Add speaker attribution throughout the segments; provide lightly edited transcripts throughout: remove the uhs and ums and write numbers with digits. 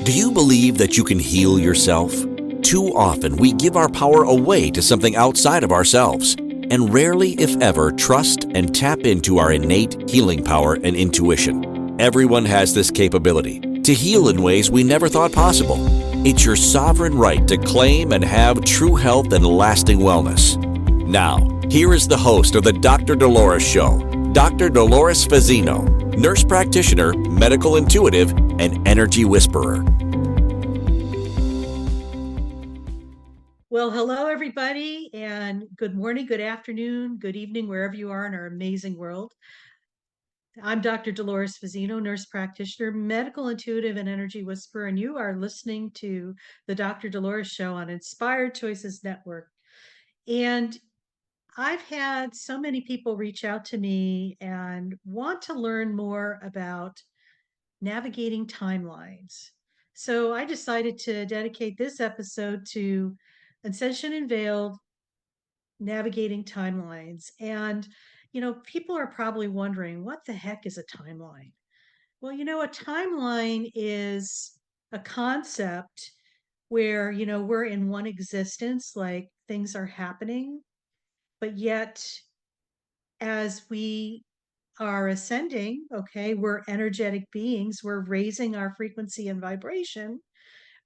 Speaker 1: Do you believe that you can heal yourself? Too often we give our power away to something outside of ourselves, and rarely, if ever, trust and tap into our innate healing power and intuition. Everyone has this capability to heal in ways we never thought possible. It's your sovereign right to claim and have true health and lasting wellness. Now, here is the host of the Dr. Dolores Show, Dr. Dolores Fazzino, nurse practitioner, medical intuitive, and energy whisperer.
Speaker 2: Well, hello, everybody, and good morning, good afternoon, good evening, wherever you are in our amazing world. I'm Dr. Dolores Fazzino, nurse practitioner, medical intuitive, and energy whisperer, and you are listening to the Dr. Dolores Show on Inspired Choices Network. And I've had so many people reach out to me and want to learn more about navigating timelines. So I decided to dedicate this episode to Ascension Unveiled, navigating timelines. And, people are probably wondering, what the heck is a timeline? Well, a timeline is a concept where, we're in one existence, like things are happening, but yet as we are ascending, okay, we're energetic beings, we're raising our frequency and vibration,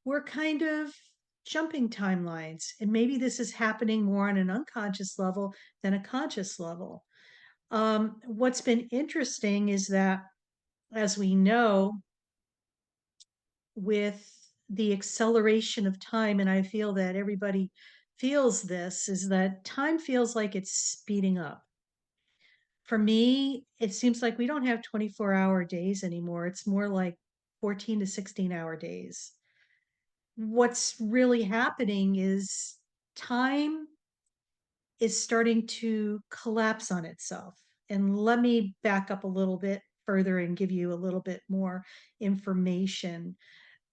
Speaker 2: we're kind of jumping timelines. And maybe this is happening more on an unconscious level than a conscious level. What's been interesting is that, as we know, with the acceleration of time, and I feel that everybody feels this, is that time feels like it's speeding up. For me, it seems like we don't have 24-hour days anymore. It's more like 14 to 16-hour days. What's really happening is time is starting to collapse on itself. And let me back up a little bit further and give you a little bit more information.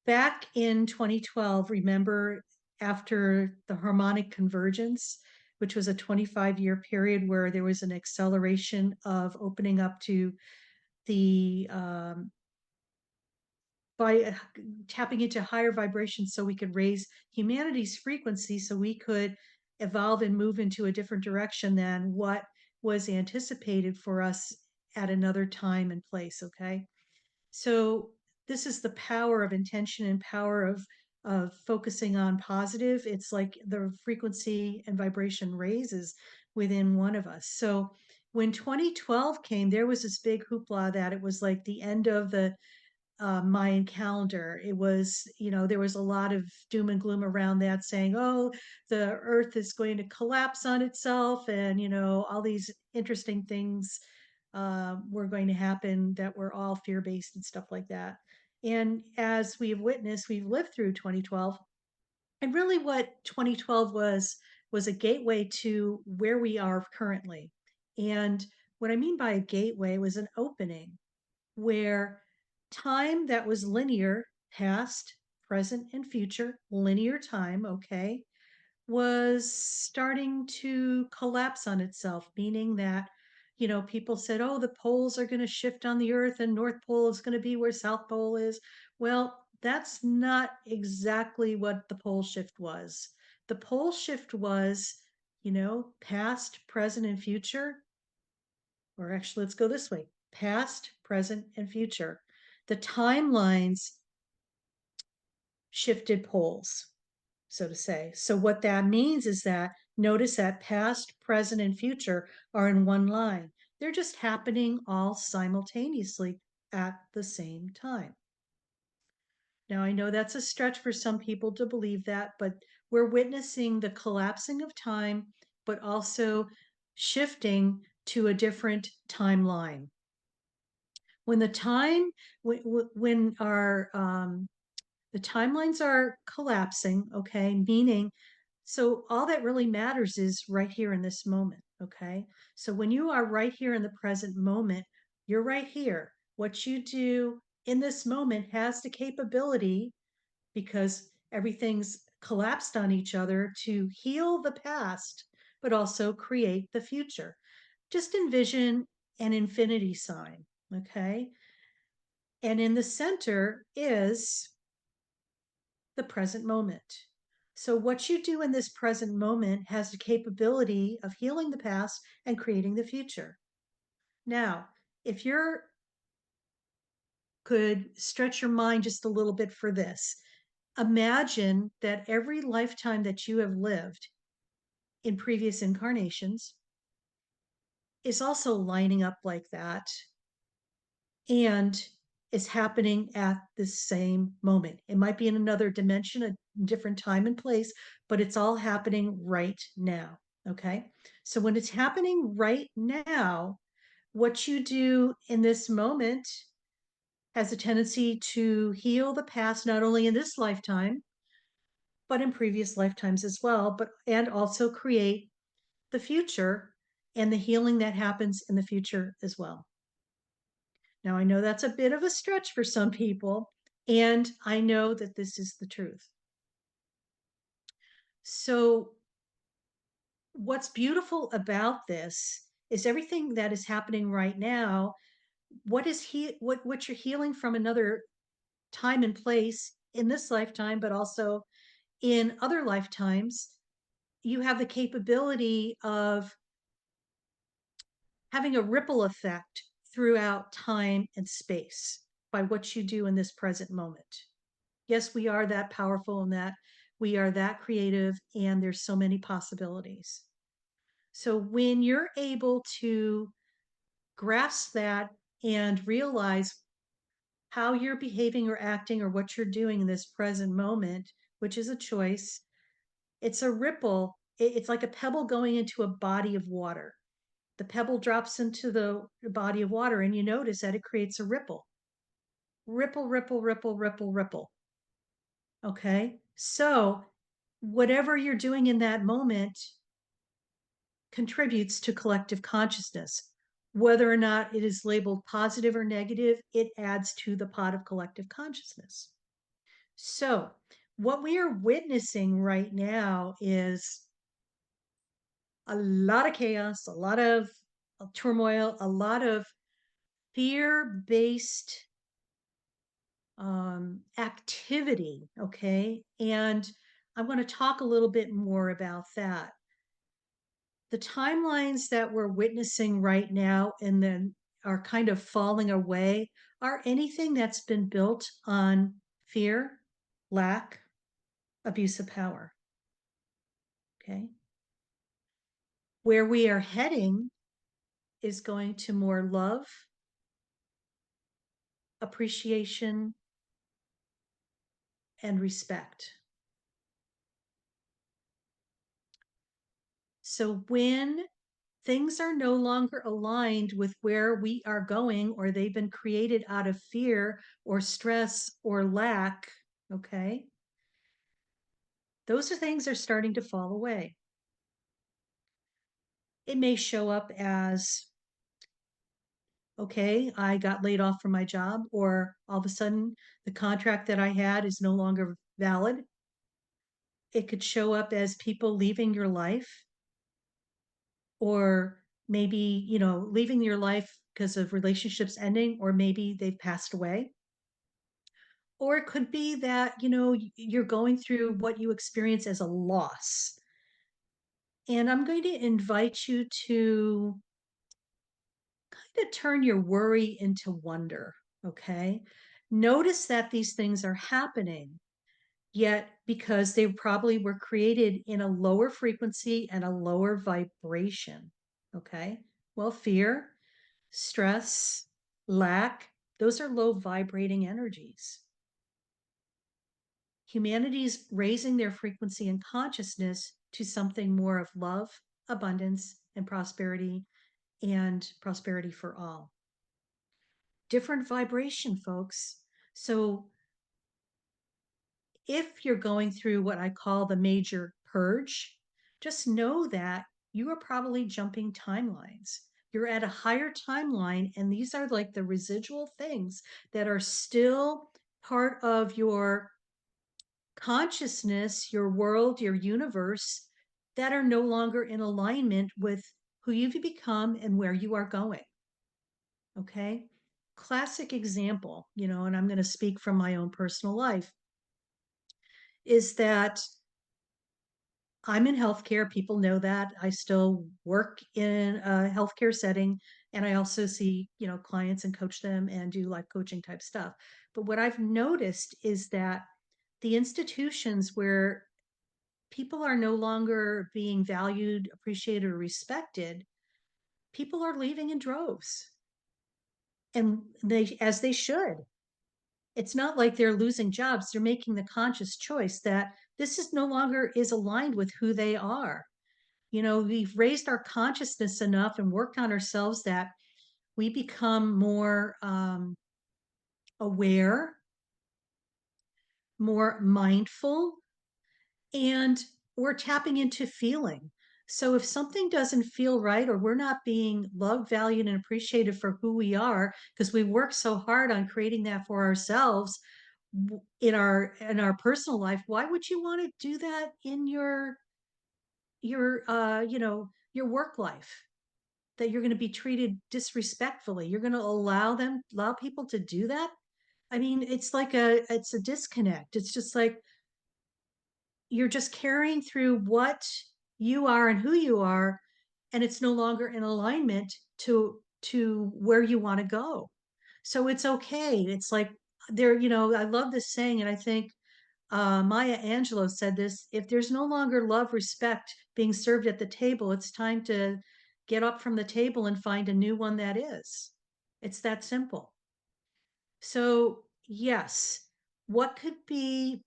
Speaker 2: Back in 2012, remember, after the harmonic convergence, which was a 25-year period where there was an acceleration of opening up to the by tapping into higher vibrations so we could raise humanity's frequency so we could evolve and move into a different direction than what was anticipated for us at another time and place. Okay. So this is the power of intention and power of focusing on positive. It's like the frequency and vibration raises within one of us. So when 2012 came, there was this big hoopla that it was like the end of the Mayan calendar. It was, there was a lot of doom and gloom around that, saying, oh, the earth is going to collapse on itself, and, all these interesting things were going to happen that were all fear based and stuff like that. And as we've witnessed, we've lived through 2012. And really, what 2012 was a gateway to where we are currently. And what I mean by a gateway was an opening where time that was linear, past, present, and future, linear time, okay, was starting to collapse on itself, meaning that, people said, oh, the poles are going to shift on the earth and North Pole is going to be where South Pole is. Well, that's not exactly what the pole shift was. The pole shift was, past, present, and future. Or actually, let's go this way: past, present, and future. The timelines shifted poles, so to say. So, what that means is that, notice that past, present, and future are in one line. They're just happening all simultaneously at the same time. Now, I know that's a stretch for some people to believe that, but we're witnessing the collapsing of time, but also shifting to a different timeline. When the time when our the timelines are collapsing, okay, meaning, so all that really matters is right here in this moment. Okay, so when you are right here in the present moment, you're right here. What you do in this moment has the capability, because everything's collapsed on each other, to heal the past but also create the future. Just envision an infinity sign. Okay, and in the center is the present moment. So, what you do in this present moment has the capability of healing the past and creating the future. Now, if you could stretch your mind just a little bit for this, imagine that every lifetime that you have lived in previous incarnations is also lining up like that and is happening at the same moment. It might be in another dimension, a different time and place, but it's all happening right now. Okay. So when it's happening right now, what you do in this moment has a tendency to heal the past, not only in this lifetime, but in previous lifetimes as well, but and also create the future and the healing that happens in the future as well. Now, I know that's a bit of a stretch for some people, and I know that this is the truth. So, what's beautiful about this is everything that is happening right now. What you're healing from another time and place in this lifetime, but also in other lifetimes, you have the capability of having a ripple effect throughout time and space by what you do in this present moment. Yes, we are that powerful and that we are that creative, and there's so many possibilities. So when you're able to grasp that and realize how you're behaving or acting or what you're doing in this present moment, which is a choice, it's a ripple. It's like a pebble going into a body of water. The pebble drops into the body of water, and you notice that it creates a ripple. Ripple, ripple, ripple, ripple, ripple. Okay. So, whatever you're doing in that moment contributes to collective consciousness. Whether or not it is labeled positive or negative, it adds to the pot of collective consciousness. So, what we are witnessing right now is a lot of chaos, a lot of turmoil, a lot of fear based activity. Okay. And I'm going to talk a little bit more about that. The timelines that we're witnessing right now and then are kind of falling away are anything that's been built on fear, lack, abuse of power. Okay. Where we are heading is going to more love, appreciation, and respect. So when things are no longer aligned with where we are going, or they've been created out of fear or stress or lack, okay, those are things are starting to fall away. It may show up as, okay, I got laid off from my job, or all of a sudden the contract that I had is no longer valid. It could show up as people leaving your life, or maybe, leaving your life because of relationships ending, or maybe they've passed away. Or it could be that, you're going through what you experience as a loss. And I'm going to invite you to kind of turn your worry into wonder. Okay. Notice that these things are happening, yet because they probably were created in a lower frequency and a lower vibration. Okay. Well, fear, stress, lack, those are low vibrating energies. Humanity's raising their frequency and consciousness to something more of love, abundance, and prosperity for all. Different vibration, folks. So if you're going through what I call the major purge, just know that you are probably jumping timelines. You're at a higher timeline, and these are like the residual things that are still part of your consciousness, your world, your universe, that are no longer in alignment with who you've become and where you are going. Okay. Classic example, and I'm going to speak from my own personal life. is that I'm in healthcare. People know that. I still work in a healthcare setting, and I also see, clients and coach them and do life coaching type stuff. But what I've noticed is that the institutions where people are no longer being valued, appreciated, or respected, people are leaving in droves. And as they should. It's not like they're losing jobs. They're making the conscious choice that this is no longer is aligned with who they are. We've raised our consciousness enough and worked on ourselves that we become more aware, more mindful, and we're tapping into feeling. So if something doesn't feel right, or we're not being loved, valued, and appreciated for who we are, because we work so hard on creating that for ourselves in our personal life, why would you want to do that in your work life? That you're going to be treated disrespectfully. You're going to allow people to do that. I mean, it's a disconnect. It's just like you're just carrying through what you are and who you are, and it's no longer in alignment to where you want to go. So it's okay. It's like I love this saying, and I think Maya Angelou said this: if there's no longer love, respect being served at the table, it's time to get up from the table and find a new one that is. It's that simple. So, yes, what could be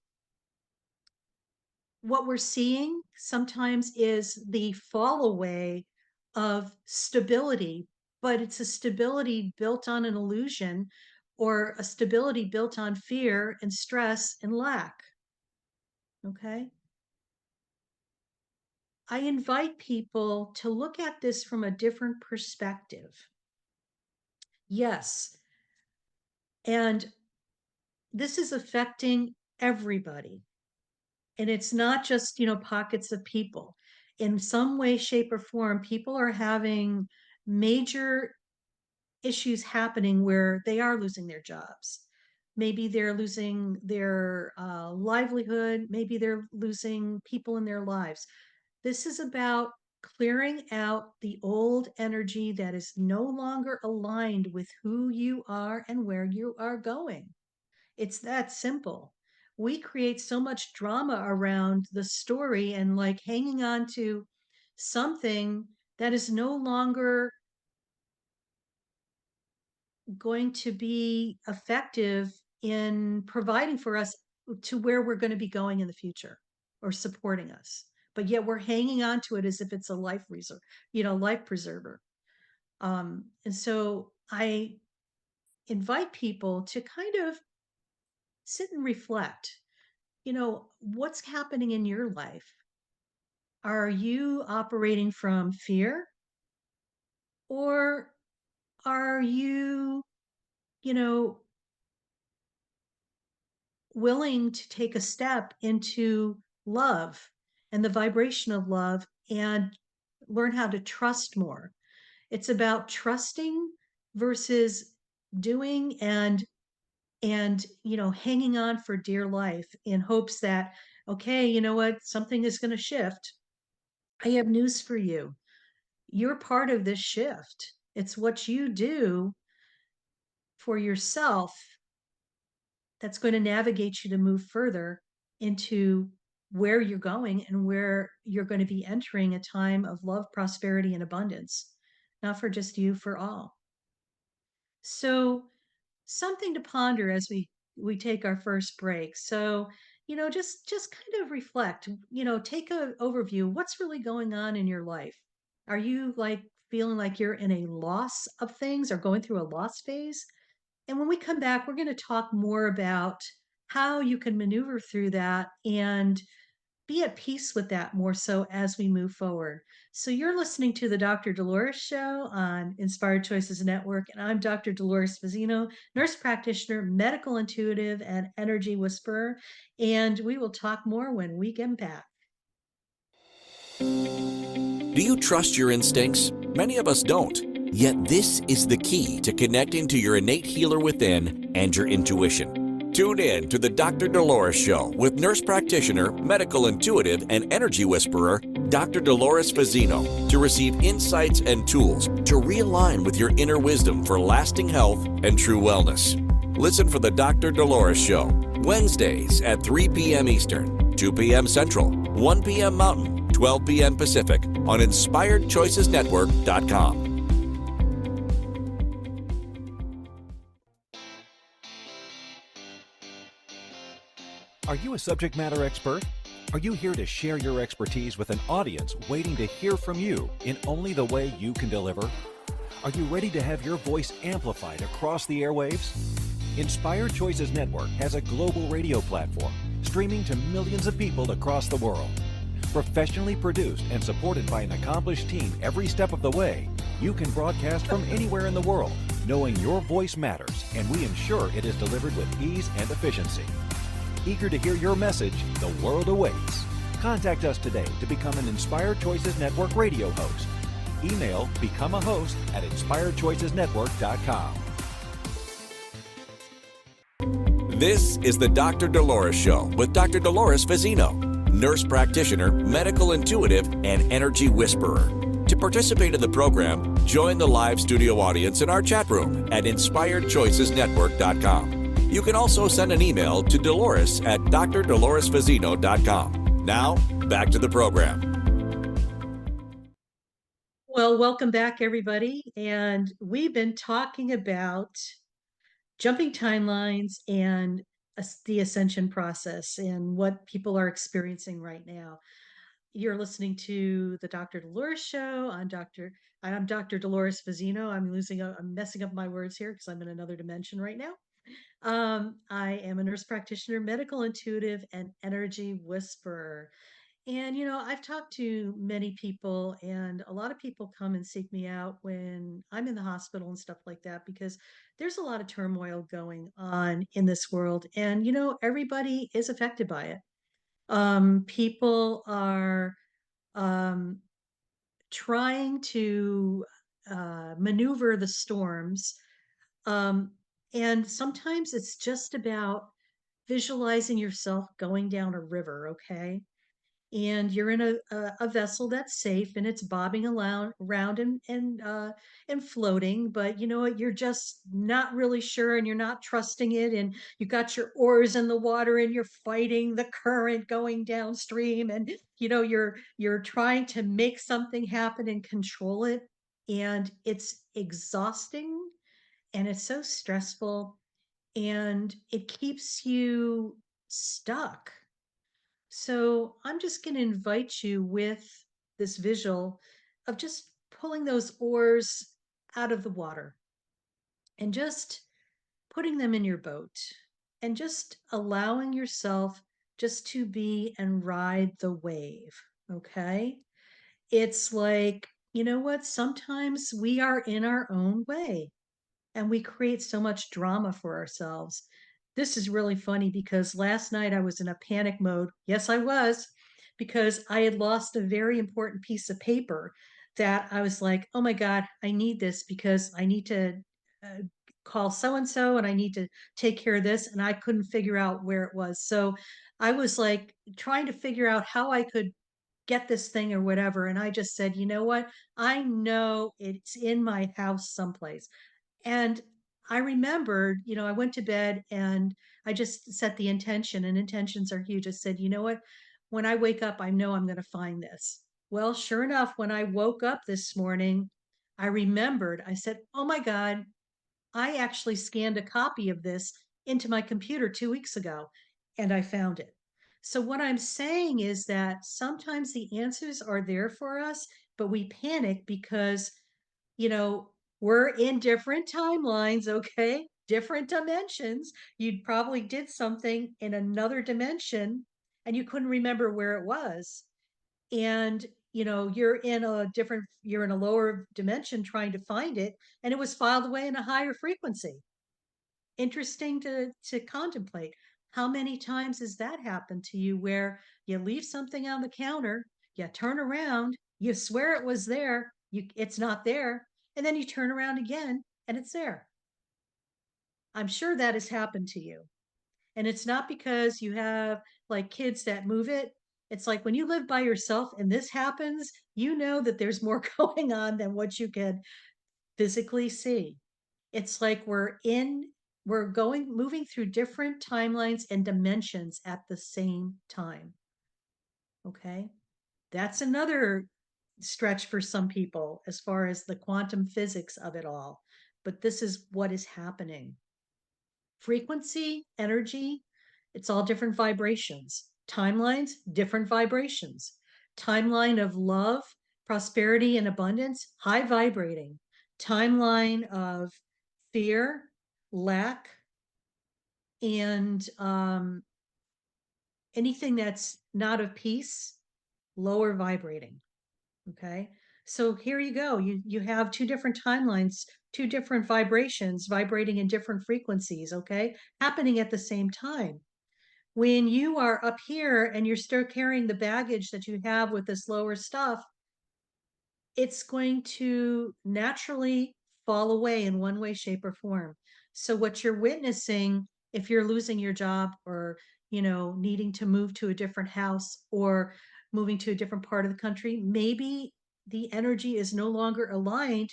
Speaker 2: what we're seeing sometimes is the fall away of stability, but it's a stability built on an illusion, or a stability built on fear and stress and lack. Okay. I invite people to look at this from a different perspective. Yes. And this is affecting everybody. And it's not just, pockets of people. In some way, shape, or form, people are having major issues happening where they are losing their jobs. Maybe they're losing their livelihood. Maybe they're losing people in their lives. This is about clearing out the old energy that is no longer aligned with who you are and where you are going. It's that simple. We create so much drama around the story and like hanging on to something that is no longer going to be effective in providing for us to where we're going to be going in the future, or supporting us. But yet we're hanging on to it as if it's a life reserve, life preserver. And so I invite people to kind of sit and reflect, what's happening in your life? Are you operating from fear, or are you, you know, willing to take a step into love and the vibration of love, and learn how to trust more? It's about trusting versus doing, and hanging on for dear life in hopes that, okay, you know what, something is going to shift. I have news for you. You're part of this shift. It's what you do for yourself that's going to navigate you to move further into where you're going, and where you're going to be entering a time of love, prosperity, and abundance, not for just you, for all. So, something to ponder as we take our first break. So, just kind of reflect, take a overview. What's really going on in your life? Are you like feeling like you're in a loss of things, or going through a loss phase? And when we come back, we're going to talk more about how you can maneuver through that and be at peace with that more so as we move forward. So you're listening to the Dr. Dolores Show on Inspired Choices Network, and I'm Dr. Dolores Fazzino, nurse practitioner, medical intuitive, and energy whisperer. And we will talk more when we get back.
Speaker 1: Do you trust your instincts? Many of us don't. Yet this is the key to connecting to your innate healer within and your intuition. Tune in to the Dr. Dolores Show with nurse practitioner, medical intuitive, and energy whisperer, Dr. Dolores Fazzino, to receive insights and tools to realign with your inner wisdom for lasting health and true wellness. Listen for the Dr. Dolores Show, Wednesdays at 3 p.m. Eastern, 2 p.m. Central, 1 p.m. Mountain, 12 p.m. Pacific on InspiredChoicesNetwork.com.
Speaker 3: Are you a subject matter expert? Are you here to share your expertise with an audience waiting to hear from you in only the way you can deliver? Are you ready to have your voice amplified across the airwaves? Inspired Choices Network has a global radio platform streaming to millions of people across the world. Professionally produced and supported by an accomplished team every step of the way, you can broadcast from anywhere in the world, knowing your voice matters, and we ensure it is delivered with ease and efficiency. Eager to hear your message, the world awaits. Contact us today to become an Inspired Choices Network radio host. Email become a host at inspiredchoicesnetwork.com.
Speaker 1: This is the Dr. Dolores Show with Dr. Dolores Fazzino, nurse practitioner, medical intuitive, and energy whisperer. To participate in the program, join the live studio audience in our chat room at inspiredchoicesnetwork.com. You can also send an email to Dolores at drdoloresfazzino.com. Now, back to the program.
Speaker 2: Well, welcome back, everybody. And we've been talking about jumping timelines and the ascension process and what people are experiencing right now. You're listening to the Dr. Dolores Show. I'm Dr. Dolores Fazzino. I'm messing up my words here because I'm in another dimension right now. I am a nurse practitioner, medical intuitive, and energy whisperer. And, I've talked to many people, and a lot of people come and seek me out when I'm in the hospital and stuff like that, because there's a lot of turmoil going on in this world. And, everybody is affected by it. People are um, trying to maneuver the storms. Um, and sometimes it's just about visualizing yourself going down a river, okay? And you're in a vessel that's safe and it's bobbing around and floating, but you know what, you're just not really sure and you're not trusting it, and you got your oars in the water and you're fighting the current going downstream, and you're trying to make something happen and control it, and it's exhausting and it's so stressful and it keeps you stuck. So I'm just going to invite you with this visual of just pulling those oars out of the water and just putting them in your boat and just allowing yourself just to be and ride the wave. Okay. It's like, you know what? Sometimes we are in our own way and we create so much drama for ourselves. This is really funny because last night I was in a panic mode. Yes, I was, because I had lost a very important piece of paper that I was like, oh my God, I need this because I need to uh, call so and so and I need to take care of this. And I couldn't figure out where it was. So I was like trying to figure out how I could get this thing or whatever. And I just said, you know what? I know it's in my house someplace. And I remembered, I went to bed and I just set the intention, and intentions are huge. I said, you know what? When I wake up, I know I'm going to find this. Well, sure enough, when I woke up this morning, I remembered, I said, oh my God, I actually scanned a copy of this into my computer 2 weeks ago and I found it. So, what I'm saying is that sometimes the answers are there for us, but we panic because you know, we're in different timelines, okay? Different dimensions. You probably did something in another dimension and you couldn't remember where it was. And, you're in a lower dimension trying to find it, and it was filed away in a higher frequency. Interesting to contemplate. How many times has that happened to you where you leave something on the counter, you turn around, you swear it was there, it's not there, and then you turn around again and it's there. I'm sure that has happened to you. And it's not because you have like kids that move it. It's like when you live by yourself and this happens, you know that there's more going on than what you can physically see. It's like we're moving through different timelines and dimensions at the same time. Okay. That's another stretch for some people as far as the quantum physics of it all. But this is what is happening. Frequency, energy, it's all different vibrations. Timelines, different vibrations. Timeline of love, prosperity, and abundance, high vibrating. Timeline of fear, lack, and anything that's not of peace, lower vibrating. Okay. So here you go. You have two different timelines, two different vibrations vibrating in different frequencies, okay, happening at the same time. When you are up here and you're still carrying the baggage that you have with this lower stuff, it's going to naturally fall away in one way, shape, or form. So what you're witnessing, if you're losing your job or, needing to move to a different house or moving to a different part of the country, maybe the energy is no longer aligned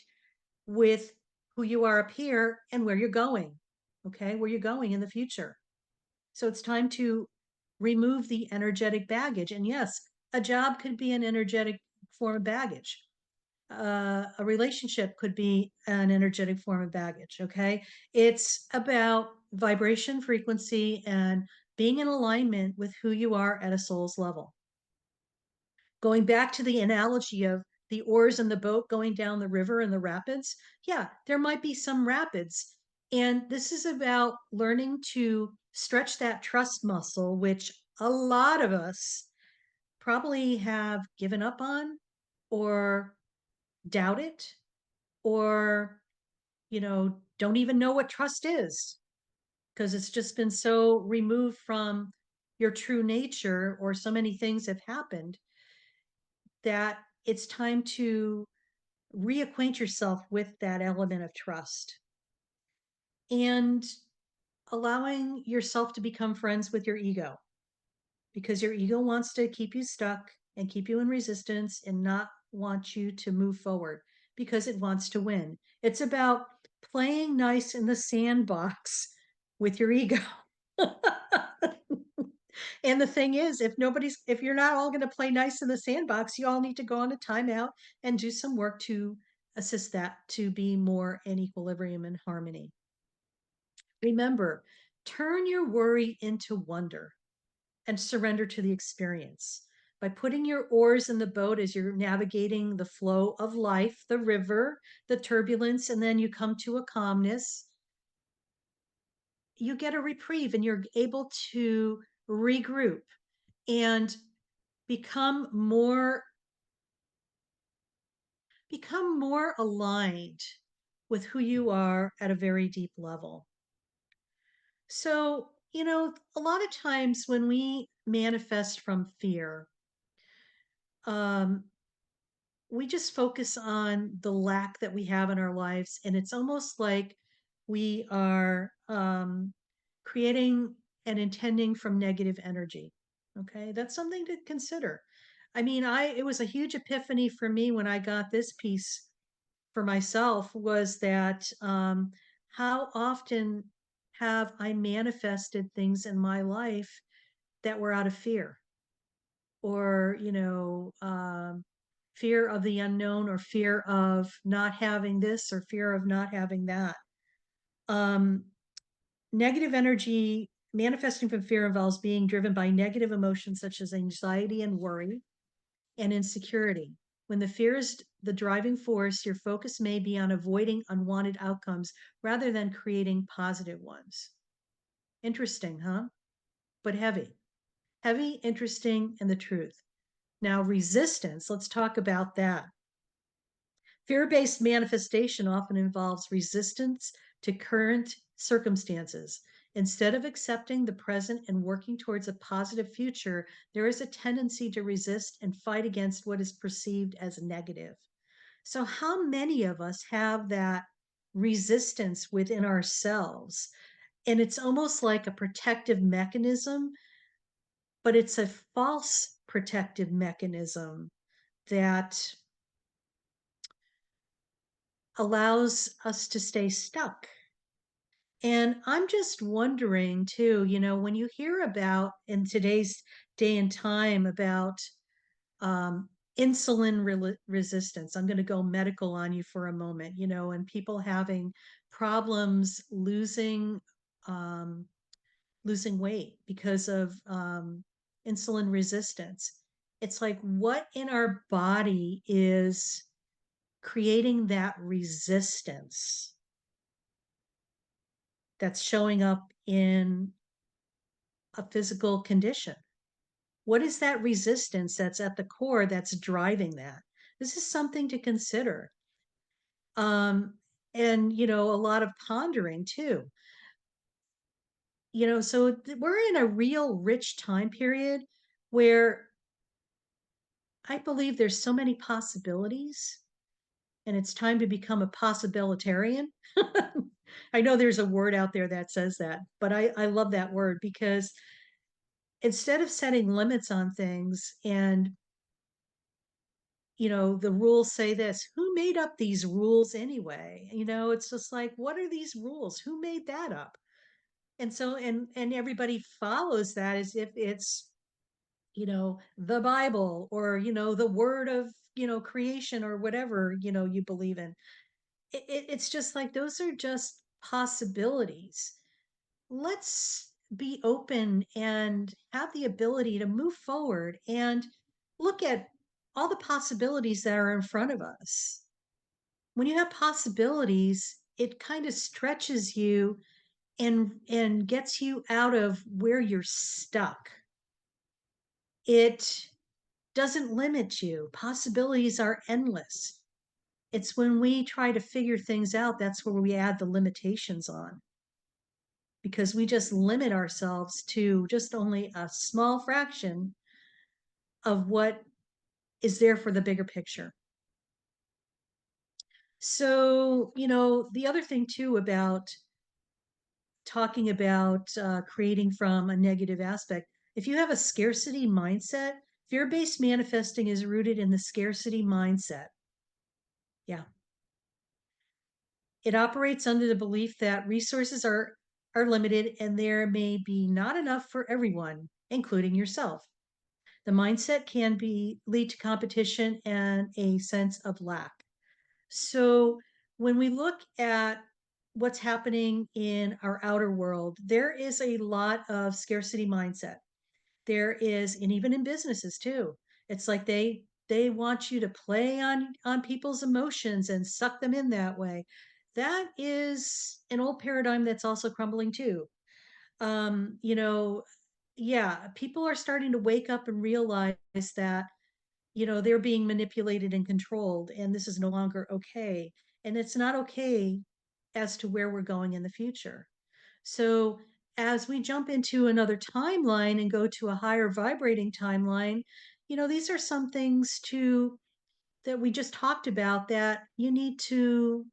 Speaker 2: with who you are up here and where you're going. Okay, where you're going in the future. So it's time to remove the energetic baggage. And yes, a job could be an energetic form of baggage. A relationship could be an energetic form of baggage. Okay. It's about vibration, frequency, and being in alignment with who you are at a soul's level. Going back to the analogy of the oars in the boat going down the river and the rapids, yeah, there might be some rapids. And this is about learning to stretch that trust muscle, which a lot of us probably have given up on or doubt it or, don't even know what trust is because it's just been so removed from your true nature or so many things have happened that it's time to reacquaint yourself with that element of trust and allowing yourself to become friends with your ego because your ego wants to keep you stuck and keep you in resistance and not want you to move forward because it wants to win. It's about playing nice in the sandbox with your ego. And the thing is, if you're not all going to play nice in the sandbox, you all need to go on a timeout and do some work to assist that to be more in equilibrium and harmony. Remember, turn your worry into wonder and surrender to the experience. By putting your oars in the boat as you're navigating the flow of life, the river, the turbulence, and then you come to a calmness, you get a reprieve and you're able to regroup and become more aligned with who you are at a very deep level. So, a lot of times when we manifest from fear, um, we just focus on the lack that we have in our lives. And it's almost like we are creating and intending from negative energy. Okay. That's something to consider. I mean, it was a huge epiphany for me when I got this piece for myself was that how often have I manifested things in my life that were out of fear or, fear of the unknown or fear of not having this or fear of not having that. Um, Negative energy manifesting from fear involves being driven by negative emotions such as anxiety and worry and insecurity. When the fear is the driving force, your focus may be on avoiding unwanted outcomes rather than creating positive ones. Interesting, huh? But heavy. Heavy, interesting, and the truth. Now, resistance, let's talk about that. Fear based manifestation often involves resistance to current circumstances. Instead of accepting the present and working towards a positive future, there is a tendency to resist and fight against what is perceived as negative. So, how many of us have that resistance within ourselves? And it's almost like a protective mechanism, but it's a false protective mechanism that allows us to stay stuck. And I'm just wondering too, when you hear about in today's day and time about um, insulin resistance, I'm going to go medical on you for a moment, and people having problems um, losing weight because of insulin resistance. It's like, what in our body is creating that resistance that's showing up in a physical condition? What is that resistance that's at the core that's driving that? This is something to consider. Um, and, a lot of pondering too. So we're in a real rich time period where I believe there's so many possibilities, and it's time to become a possibilitarian. I know there's a word out there that says that, but I love that word because instead of setting limits on things and the rules say this, who made up these rules anyway? It's just like, what are these rules? Who made that up? And so, and everybody follows that as if it's, the Bible or, the word of, creation or whatever, you believe in. It's just like, those are just possibilities. Let's be open and have the ability to move forward and look at all the possibilities that are in front of us. When you have possibilities, it kind of stretches you and gets you out of where you're stuck. It doesn't limit you. Possibilities are endless. It's when we try to figure things out, that's where we add the limitations on, because we just limit ourselves to just only a small fraction of what is there for the bigger picture. So, the other thing too about talking about creating from a negative aspect, if you have a scarcity mindset, fear based manifesting is rooted in the scarcity mindset. Yeah. It operates under the belief that resources are limited and there may be not enough for everyone, including yourself. The mindset can lead to competition and a sense of lack. So when we look at what's happening in our outer world, there is a lot of scarcity mindset. There is, and even in businesses too, it's like they want you to play on people's emotions and suck them in that way. That is an old paradigm that's also crumbling too. Um, you know, yeah, people are starting to wake up and realize that they're being manipulated and controlled, and this is no longer okay. And it's not okay as to where we're going in the future. So, as we jump into another timeline and go to a higher vibrating timeline, these are some things too that we just talked about that you need to,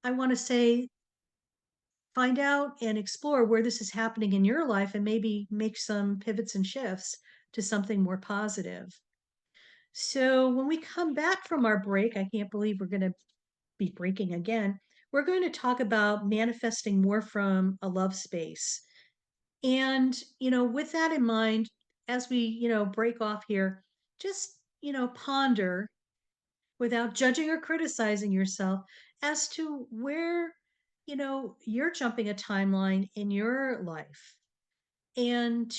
Speaker 2: I want to say, find out and explore where this is happening in your life and maybe make some pivots and shifts to something more positive. So when we come back from our break, I can't believe we're going to be breaking again. We're going to talk about manifesting more from a love space. And, with that in mind, as we, break off here, just, ponder without judging or criticizing yourself as to where, you're jumping a timeline in your life. And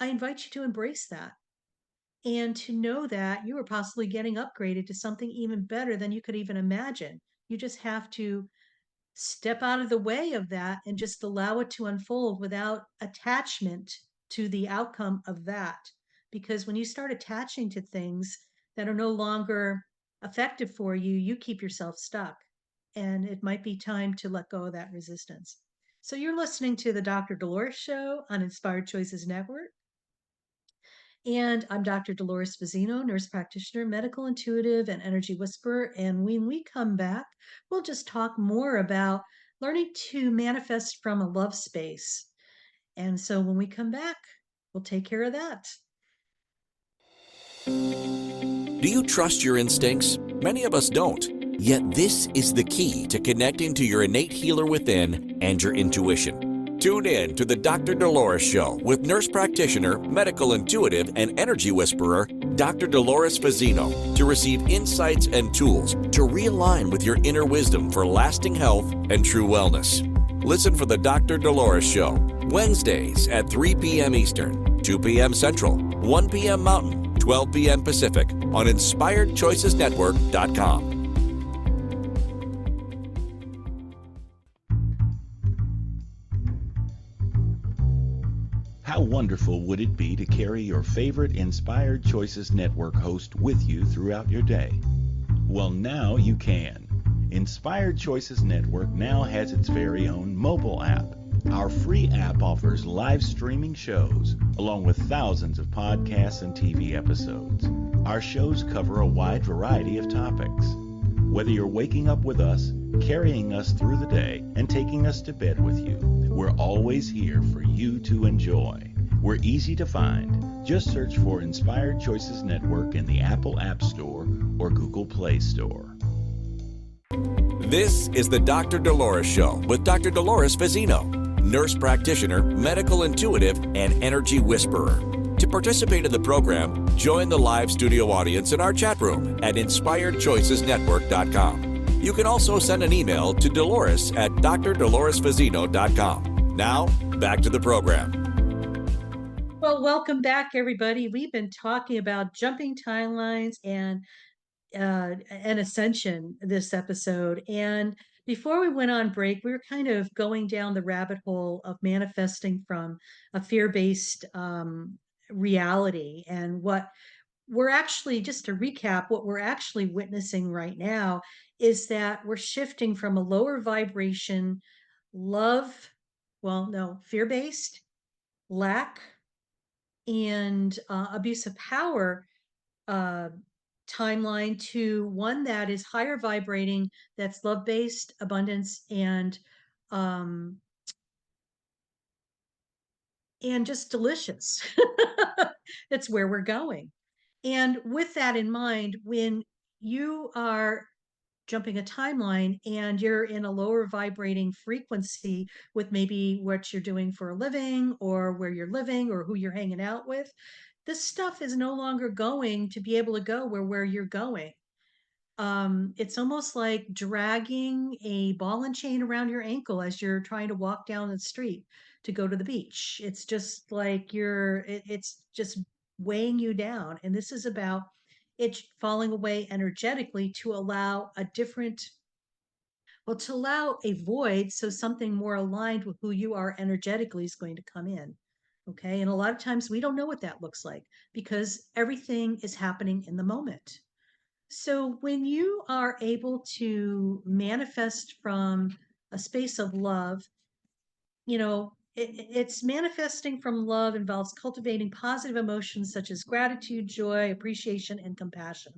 Speaker 2: I invite you to embrace that and to know that you are possibly getting upgraded to something even better than you could even imagine. You just have to step out of the way of that and just allow it to unfold without attachment to the outcome of that. Because when you start attaching to things that are no longer effective for you, you keep yourself stuck. And it might be time to let go of that resistance. So you're listening to the Dr. Dolores Show on Inspired Choices Network. And I'm Dr. Dolores Fazzino, nurse practitioner, medical intuitive, and energy whisperer. And when we come back, we'll just talk more about learning to manifest from a love space. And so when we come back, we'll take care of that.
Speaker 1: Do you trust your instincts? Many of us don't. Yet this is the key to connecting to your innate healer within and your intuition. Tune in to the Dr. Dolores Show with nurse practitioner, medical intuitive, and energy whisperer, Dr. Dolores Fazzino, to receive insights and tools to realign with your inner wisdom for lasting health and true wellness. Listen for the Dr. Dolores Show, Wednesdays at 3 p.m. Eastern, 2 p.m. Central, 1 p.m. Mountain, 12 p.m. Pacific on InspiredChoicesNetwork.com.
Speaker 4: How wonderful would it be to carry your favorite Inspired Choices Network host with you throughout your day? Well, now you can. Inspired Choices Network now has its very own mobile app. Our free app offers live streaming shows, along with thousands of podcasts and TV episodes. Our shows cover a wide variety of topics. Whether you're waking up with us, carrying us through the day, and taking us to bed with you, we're always here for you to enjoy. We're easy to find. Just search for Inspired Choices Network in the Apple App Store or Google Play Store.
Speaker 1: This is the Dr. Dolores Show with Dr. Dolores Fazzino, nurse practitioner, medical intuitive, and energy whisperer. To participate in the program, join the live studio audience in our chat room at InspiredChoicesNetwork.com. You can also send an email to Dolores at drdoloresfazzino.com. Now, back to the program.
Speaker 2: Well, welcome back, everybody. We've been talking about jumping timelines and Ascension this episode. And before we went on break, we were kind of going down the rabbit hole of manifesting from a fear-based reality. And what we're actually, just to recap, what we're actually witnessing right now is that we're shifting from a lower vibration, fear-based, lack, and abuse of power timeline to one that is higher vibrating, that's love-based, abundance, and just delicious. That's where we're going. And with that in mind, when you are jumping a timeline and you're in a lower vibrating frequency with maybe what you're doing for a living or where you're living or who you're hanging out with, this stuff is no longer going to be able to go where you're going. It's almost like dragging a ball and chain around your ankle as you're trying to walk down the street to go to the beach. It's just like it's just weighing you down. And this is about it falling away energetically to allow to allow a void, so something more aligned with who you are energetically is going to come in. Okay. And a lot of times we don't know what that looks like because everything is happening in the moment. So when you are able to manifest from a space of love, it's manifesting from love involves cultivating positive emotions such as gratitude, joy, appreciation, and compassion.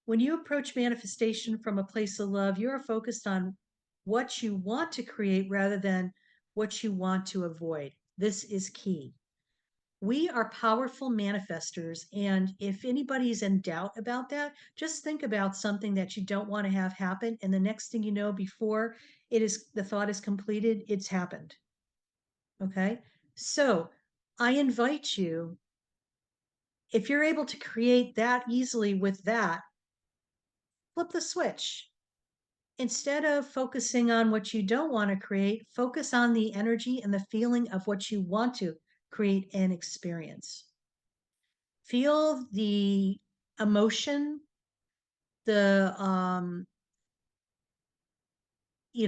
Speaker 2: When you approach manifestation from a place of love, you are focused on what you want to create rather than what you want to avoid. This is key. We are powerful manifestors. And if anybody's in doubt about that, just think about something that you don't want to have happen. And the next thing you know, before the thought is completed, it's happened. Okay. So I invite you, if you're able to create that easily with that, flip the switch. Instead of focusing on what you don't want to create, focus on the energy and the feeling of what you want to create and experience. Feel the emotion, the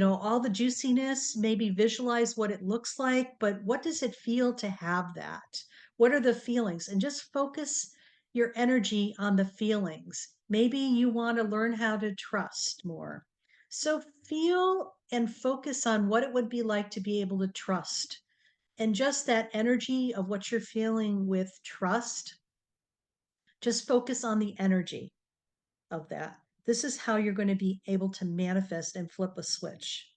Speaker 2: all the juiciness, maybe visualize what it looks like, but what does it feel to have that? What are the feelings? And just focus your energy on the feelings. Maybe you want to learn how to trust more. So feel and focus on what it would be like to be able to trust. And just that energy of what you're feeling with trust, just focus on the energy of that. This is how you're going to be able to manifest and flip a switch.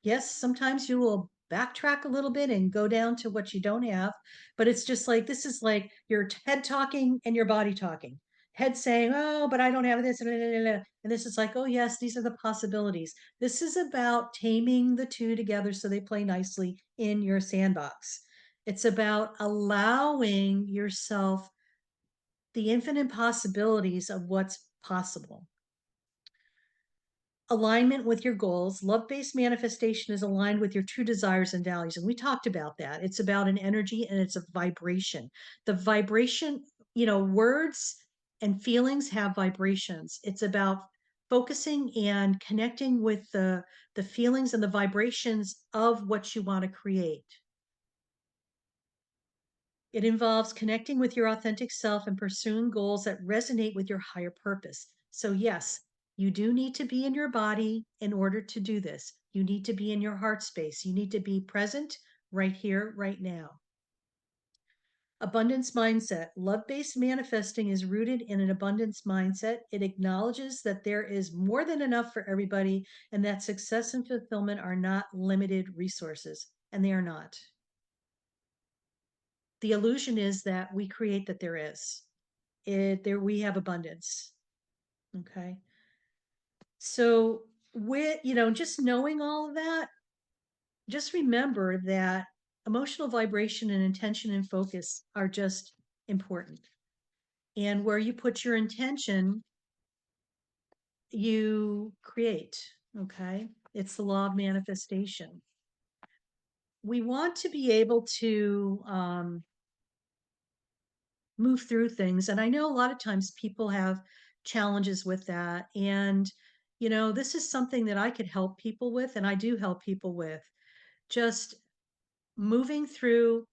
Speaker 2: Yes, sometimes you will backtrack a little bit and go down to what you don't have, but it's just like this is like your head talking and your body talking. Head saying, "Oh, but I don't have this," and this is like, "Oh, yes, these are the possibilities." This is about taming the two together so they play nicely in your sandbox. It's about allowing yourself the infinite possibilities of what's possible. Alignment with your goals. Love-based manifestation is aligned with your true desires and values. And we talked about that. It's about an energy and it's a vibration. The vibration, words and feelings have vibrations. It's about focusing and connecting with the feelings and the vibrations of what you want to create. It involves connecting with your authentic self and pursuing goals that resonate with your higher purpose. So, yes, you do need to be in your body in order to do this. You need to be in your heart space. You need to be present right here, right now. Abundance mindset. Love based manifesting is rooted in an abundance mindset. It acknowledges that there is more than enough for everybody and that success and fulfillment are not limited resources, and they are not. The illusion is that we create that there is. There we have abundance. Okay. So with, just knowing all of that, just remember that emotional vibration and intention and focus are just important. And where you put your intention, you create. Okay. It's the law of manifestation. We want to be able to move through things. And I know a lot of times people have challenges with that. And, this is something that I could help people with, and I do help people with just moving through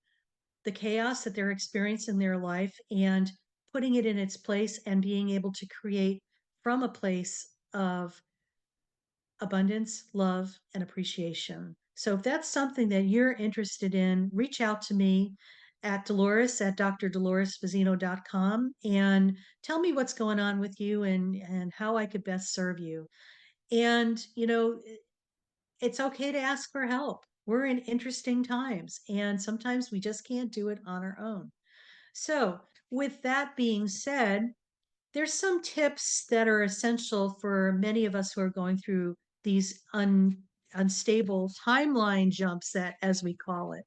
Speaker 2: the chaos that they're experiencing in their life and putting it in its place and being able to create from a place of abundance, love, and appreciation. So if that's something that you're interested in, reach out to me at Dolores at drdoloresfazzino.com and tell me what's going on with you and how I could best serve you. And, it's okay to ask for help. We're in interesting times, and sometimes we just can't do it on our own. So, with that being said, there's some tips that are essential for many of us who are going through these unstable timeline jumps, that as we call it.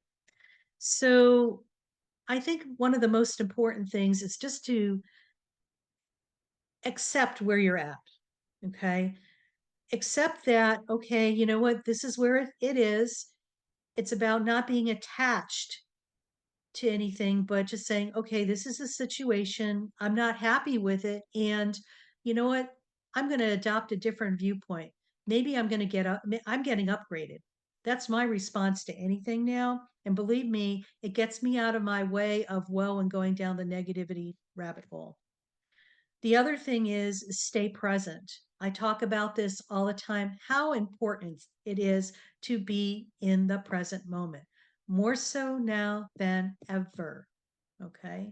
Speaker 2: So I think one of the most important things is just to accept where you're at. Okay. Accept that, okay, you know what, this is where it is. It's about not being attached to anything, but just saying, okay, this is a situation. I'm not happy with it. And you know what? I'm going to adopt a different viewpoint. Maybe I'm going to I'm getting upgraded. That's my response to anything now. And believe me, it gets me out of my way of woe and going down the negativity rabbit hole. The other thing is stay present. I talk about this all the time, how important it is to be in the present moment, more so now than ever. Okay.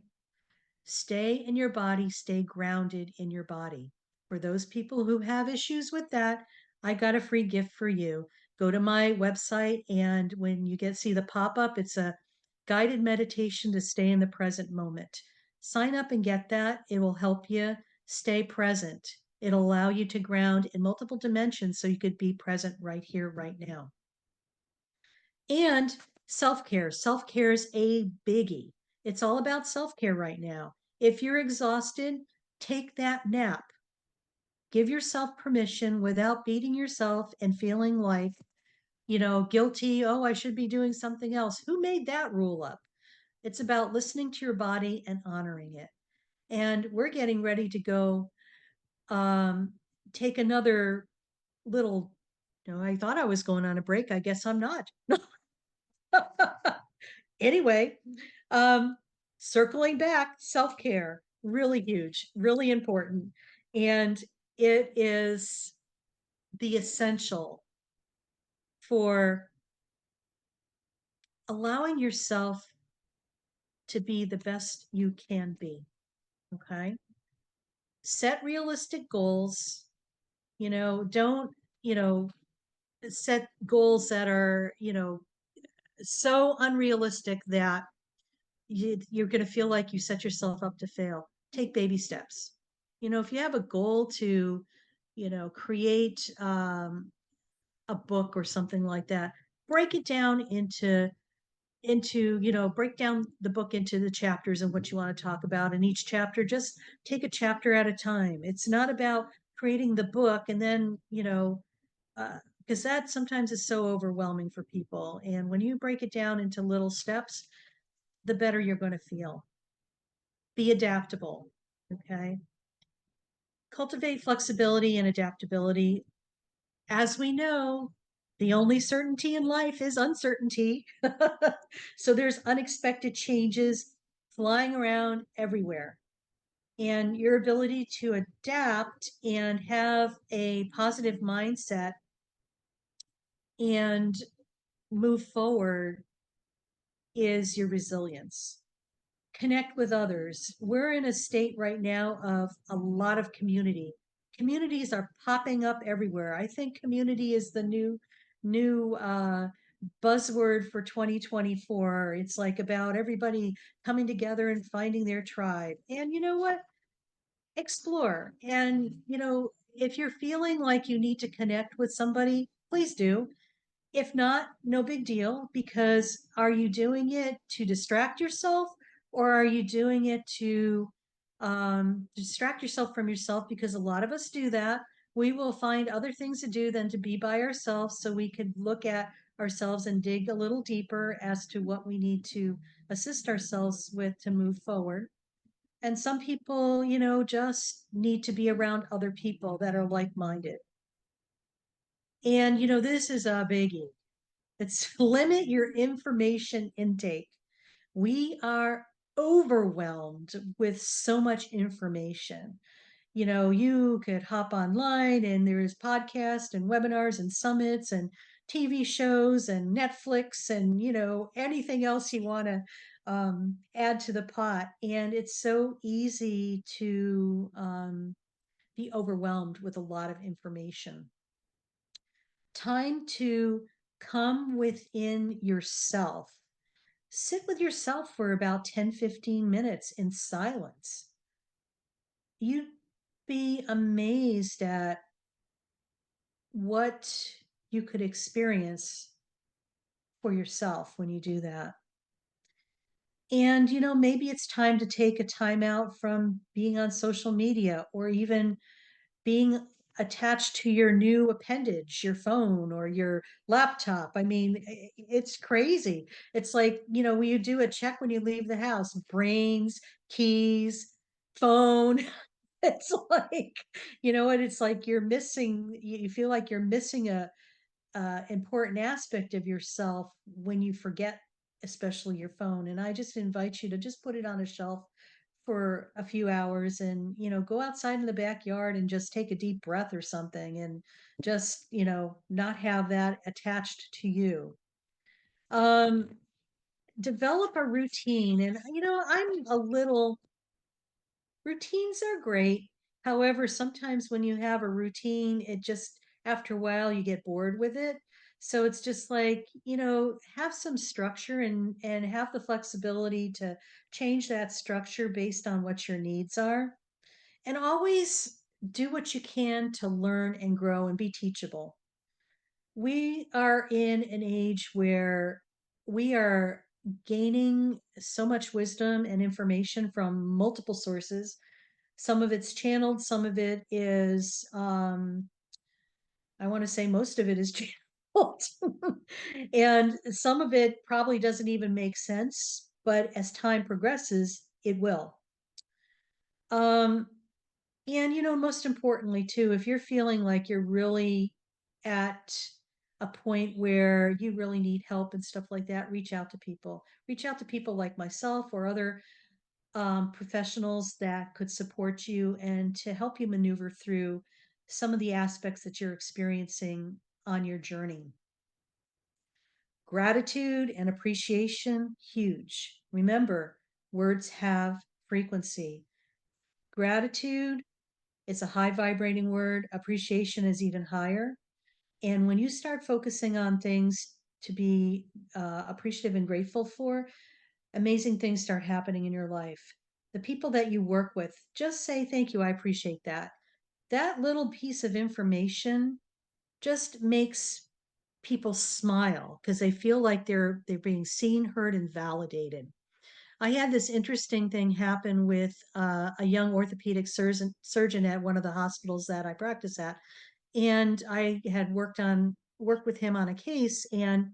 Speaker 2: Stay in your body, stay grounded in your body. For those people who have issues with that, I got a free gift for you. Go to my website, and when you see the pop up, it's a guided meditation to stay in the present moment. Sign up and get that. It will help you stay present. It'll allow you to ground in multiple dimensions so you could be present right here, right now. And self care. Self care is a biggie. It's all about self care right now. If you're exhausted, take that nap. Give yourself permission without beating yourself and feeling like, guilty. Oh, I should be doing something else. Who made that rule up? It's about listening to your body and honoring it. And we're getting ready to go take another little, I thought I was going on a break. I guess I'm not. Anyway, um, circling back, self care, really huge, really important. And it is the essential for allowing yourself to be the best you can be. Okay. Set realistic goals. Don't, set goals that are, so unrealistic that you're going to feel like you set yourself up to fail. Take baby steps. If you have a goal to, create a book or something like that, break it down into break down the book into the chapters and what you want to talk about in each chapter. Just take a chapter at a time. It's not about creating the book and then because that sometimes is so overwhelming for people. And when you break it down into little steps, the better you're going to feel. Be adaptable. Okay. Cultivate flexibility and adaptability. As we know, the only certainty in life is uncertainty. So there's unexpected changes flying around everywhere. And your ability to adapt and have a positive mindset and move forward is your resilience. Connect with others. We're in a state right now of a lot of community. Communities are popping up everywhere. I think community is the new buzzword for 2024. It's like about everybody coming together and finding their tribe. And you know what? Explore. And if you're feeling like you need to connect with somebody, please do. If not, no big deal, because are you doing it to distract yourself, or are you doing it to distract yourself from yourself? Because a lot of us do that. We will find other things to do than to be by ourselves, so we could look at ourselves and dig a little deeper as to what we need to assist ourselves with to move forward. And some people, just need to be around other people that are like minded. And, this is a biggie. It's limit your information intake. We are overwhelmed with so much information. You could hop online and there's podcasts and webinars and summits and TV shows and Netflix and, anything else you want to add to the pot. And it's so easy to be overwhelmed with a lot of information. Time to come within yourself. Sit with yourself for about 10-15 minutes in silence. You'd be amazed at what you could experience for yourself when you do that. And, maybe it's time to take a time out from being on social media or even being attached to your new appendage, your phone or your laptop. I mean, it's crazy. It's like, when you do a check when you leave the house, brains, keys, phone. It's like, what? It's like you're missing, you feel like you're missing a important aspect of yourself when you forget, especially your phone. And I just invite you to just put it on a shelf for a few hours and, go outside in the backyard and just take a deep breath or something and just, not have that attached to you. Um, Develop a routine. And, I'm a little, routines are great. However, sometimes when you have a routine, it just, after a while, you get bored with it. So it's just like, have some structure and have the flexibility to change that structure based on what your needs are. And always do what you can to learn and grow and be teachable. We are in an age where we are gaining so much wisdom and information from multiple sources. Some of it's channeled, some of it is, I want to say most of it is channeled. And some of it probably doesn't even make sense, but as time progresses, it will. Um, and, most importantly, too, if you're feeling like you're really at a point where you really need help and stuff like that, reach out to people. Reach out to people like myself or other professionals that could support you and to help you maneuver through some of the aspects that you're experiencing on your journey. Gratitude and appreciation, huge. Remember, words have frequency. Gratitude, it's a high vibrating word. Appreciation is even higher. And when you start focusing on things to be appreciative and grateful for, amazing things start happening in your life. The people that you work with, just say thank you. I appreciate that. That little piece of information just makes people smile because they feel like they're being seen, heard, and validated. I had this interesting thing happen with a young orthopedic surgeon at one of the hospitals that I practice at, and I had worked with him on a case, and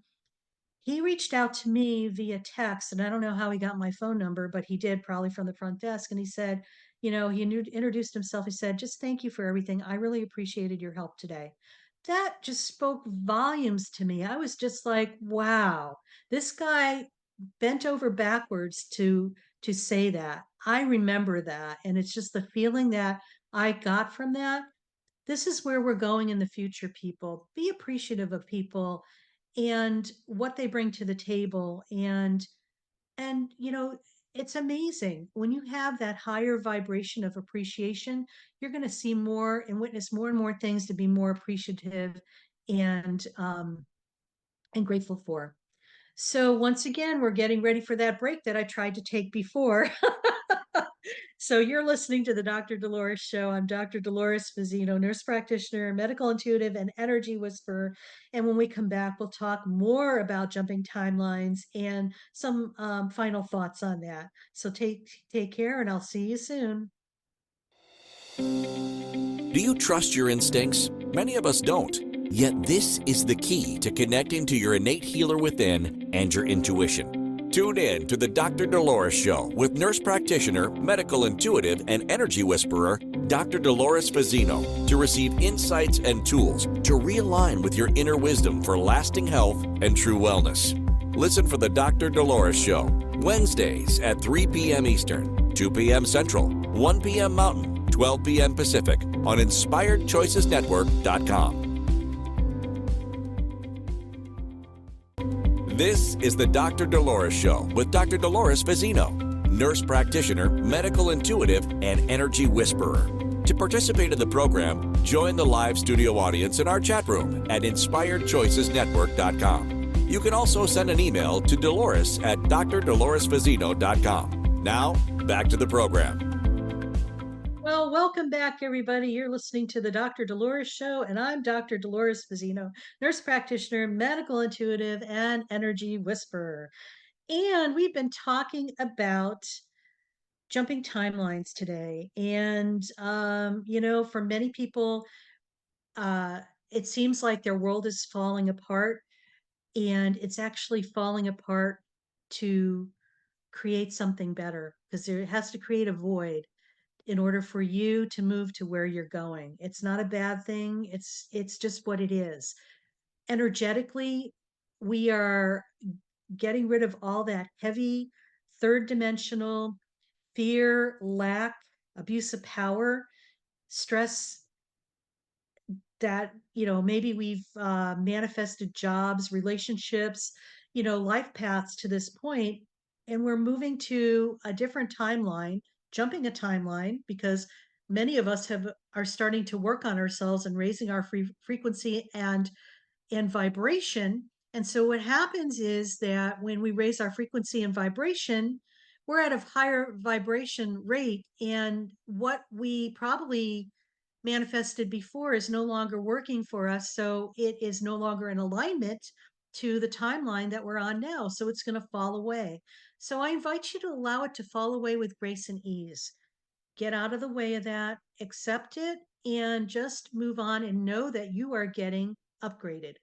Speaker 2: he reached out to me via text, and I don't know how he got my phone number, but he did, probably from the front desk. And he said, he introduced himself. He said, "Just thank you for everything. I really appreciated your help today." That just spoke volumes to me. I was just like, wow, this guy bent over backwards to say that. I remember that. And it's just the feeling that I got from that. This is where we're going in the future, people. Be appreciative of people and what they bring to the table. And it's amazing when you have that higher vibration of appreciation. You're going to see more and witness more and more things to be more appreciative and um and grateful for. So once again, we're getting ready for that break that I tried to take before. So you're listening to the Dr. Dolores Show. I'm Dr. Dolores Fazzino, nurse practitioner, medical intuitive, and energy whisperer. And when we come back, we'll talk more about jumping timelines and some final thoughts on that. So take care, and I'll see you soon.
Speaker 1: Do you trust your instincts? Many of us don't. Yet this is the key to connecting to your innate healer within and your intuition. Tune in to the Dr. Dolores Show with nurse practitioner, medical intuitive, and energy whisperer, Dr. Dolores Fazzino, to receive insights and tools to realign with your inner wisdom for lasting health and true wellness. Listen for the Dr. Dolores Show, Wednesdays at 3 p.m. Eastern, 2 p.m. Central, 1 p.m. Mountain, 12 p.m. Pacific on InspiredChoicesNetwork.com. This is the Dr. Dolores Show with Dr. Dolores Fazzino, nurse practitioner, medical intuitive, and energy whisperer. To participate in the program, join the live studio audience in our chat room at InspiredChoicesNetwork.com. You can also send an email to Dolores at drdoloresfazzino.com. Now, back to the program.
Speaker 2: Well, welcome back, everybody. You're listening to the Dr. Dolores Show, and I'm Dr. Dolores Fazzino, nurse practitioner, medical intuitive, and energy whisperer. And we've been talking about jumping timelines today. And, for many people, it seems like their world is falling apart, and it's actually falling apart to create something better because there has to create a void in order for you to move to where you're going. It's not a bad thing. It's just what it is. Energetically, we are getting rid of all that heavy third dimensional fear, lack, abuse of power, stress that maybe we've manifested jobs, relationships, life paths to this point, and we're moving to a different timeline, jumping a timeline, because many of us are starting to work on ourselves and raising our frequency and vibration. And so what happens is that when we raise our frequency and vibration, we're at a higher vibration rate, and what we probably manifested before is no longer working for us. So it is no longer in alignment to the timeline that we're on now. So it's going to fall away. So I invite you to allow it to fall away with grace and ease. Get out of the way of that, accept it, and just move on and know that you are getting upgraded.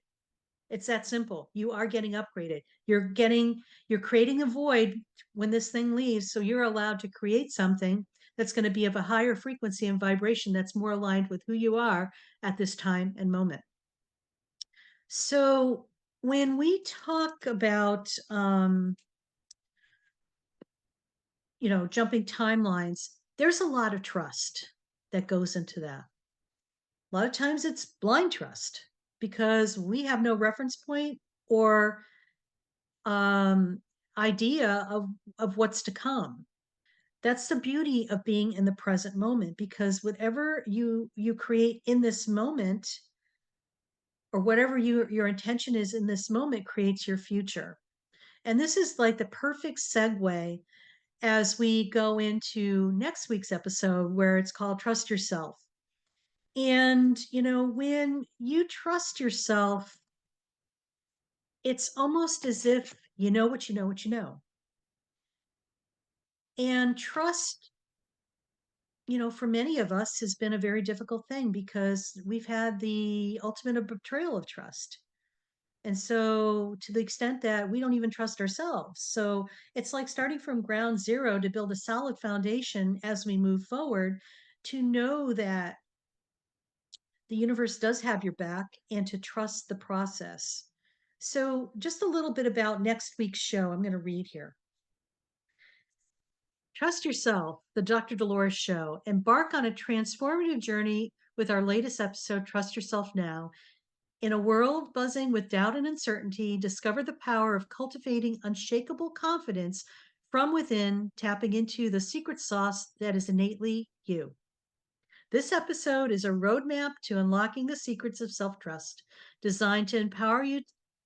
Speaker 2: It's that simple. You are getting upgraded. You're creating a void when this thing leaves. So you're allowed to create something that's going to be of a higher frequency and vibration that's more aligned with who you are at this time and moment. So when we talk about, jumping timelines, there's a lot of trust that goes into that. A lot of times it's blind trust because we have no reference point or idea of what's to come. That's the beauty of being in the present moment, because whatever you create in this moment, or whatever your intention is in this moment creates your future. And this is like the perfect segue as we go into next week's episode, where it's called Trust Yourself. And, when you trust yourself, it's almost as if you know what you know what you know. And trust, for many of us has been a very difficult thing because we've had the ultimate betrayal of trust. And so, to the extent that we don't even trust ourselves. So, it's like starting from ground zero to build a solid foundation as we move forward, to know that the universe does have your back and to trust the process. So, just a little bit about next week's show. I'm going to read here. Trust Yourself, the Dr. Dolores Show. Embark on a transformative journey with our latest episode, Trust Yourself Now. In a world buzzing with doubt and uncertainty, discover the power of cultivating unshakable confidence from within, tapping into the secret sauce that is innately you. This episode is a roadmap to unlocking the secrets of self-trust, designed to empower you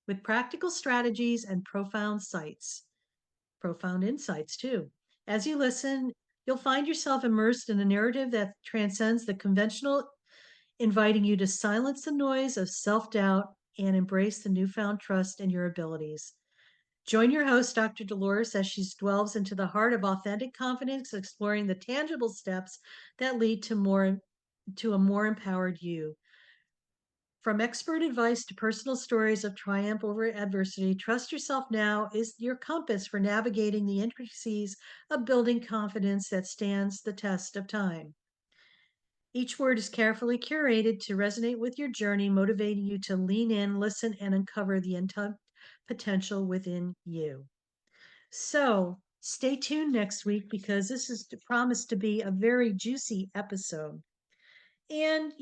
Speaker 2: with practical strategies and profound insights too. As you listen, you'll find yourself immersed in a narrative that transcends the conventional, inviting you to silence the noise of self-doubt and embrace the newfound trust in your abilities. Join your host, Dr. Dolores, as she delves into the heart of authentic confidence, exploring the tangible steps that lead to a more empowered you. From expert advice to personal stories of triumph over adversity, Trust Yourself Now is your compass for navigating the intricacies of building confidence that stands the test of time. Each word is carefully curated to resonate with your journey, motivating you to lean in, listen, and uncover the untapped potential within you. So stay tuned next week, because this is promised to be a very juicy episode. And,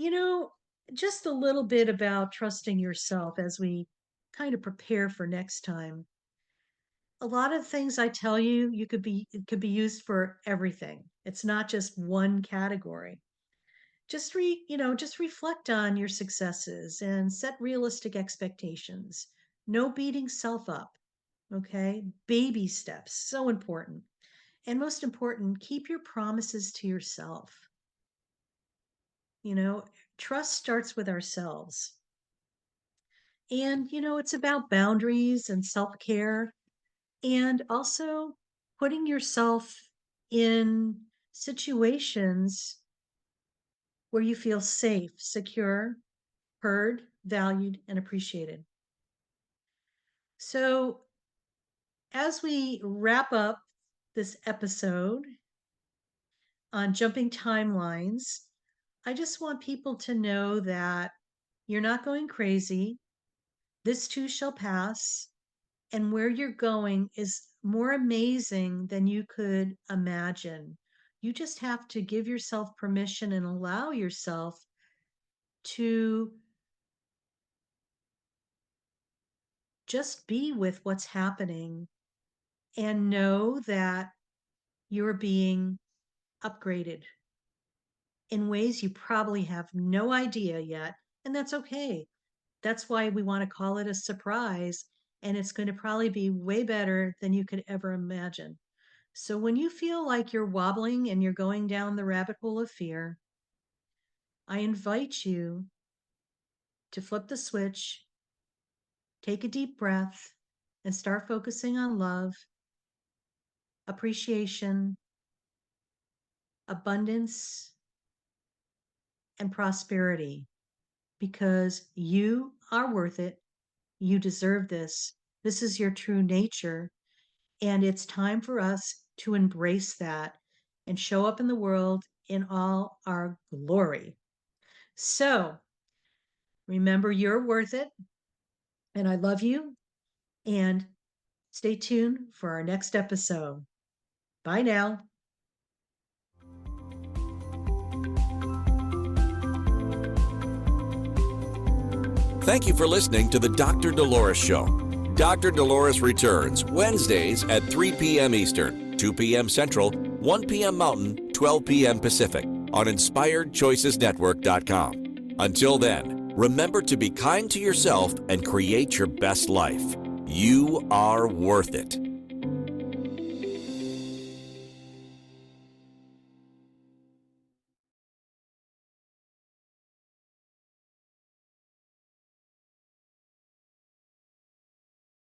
Speaker 2: just a little bit about trusting yourself as we kind of prepare for next time. A lot of things I tell you, it could be used for everything. It's not just one category. Just reflect on your successes and set realistic expectations. No beating self up. Okay? Baby steps, so important. And most important, keep your promises to yourself. Trust starts with ourselves. And, it's about boundaries and self care, and also putting yourself in situations where you feel safe, secure, heard, valued, and appreciated. So, as we wrap up this episode on jumping timelines, I just want people to know that you're not going crazy. This too shall pass. And where you're going is more amazing than you could imagine. You just have to give yourself permission and allow yourself to just be with what's happening and know that you're being upgraded in ways you probably have no idea yet. And that's okay. That's why we want to call it a surprise. And it's going to probably be way better than you could ever imagine. So when you feel like you're wobbling and you're going down the rabbit hole of fear, I invite you to flip the switch, take a deep breath, and start focusing on love, appreciation, abundance, and prosperity, because you are worth it. You deserve this. This is your true nature. And it's time for us to embrace that and show up in the world in all our glory. So remember, you're worth it. And I love you. And stay tuned for our next episode. Bye now.
Speaker 1: Thank you for listening to the Dr. Dolores Show. Dr. Dolores returns Wednesdays at 3 p.m. Eastern, 2 p.m. Central, 1 p.m. Mountain, 12 p.m. Pacific on InspiredChoicesNetwork.com. Until then, Remember to be kind to yourself and create your best life. You are worth it.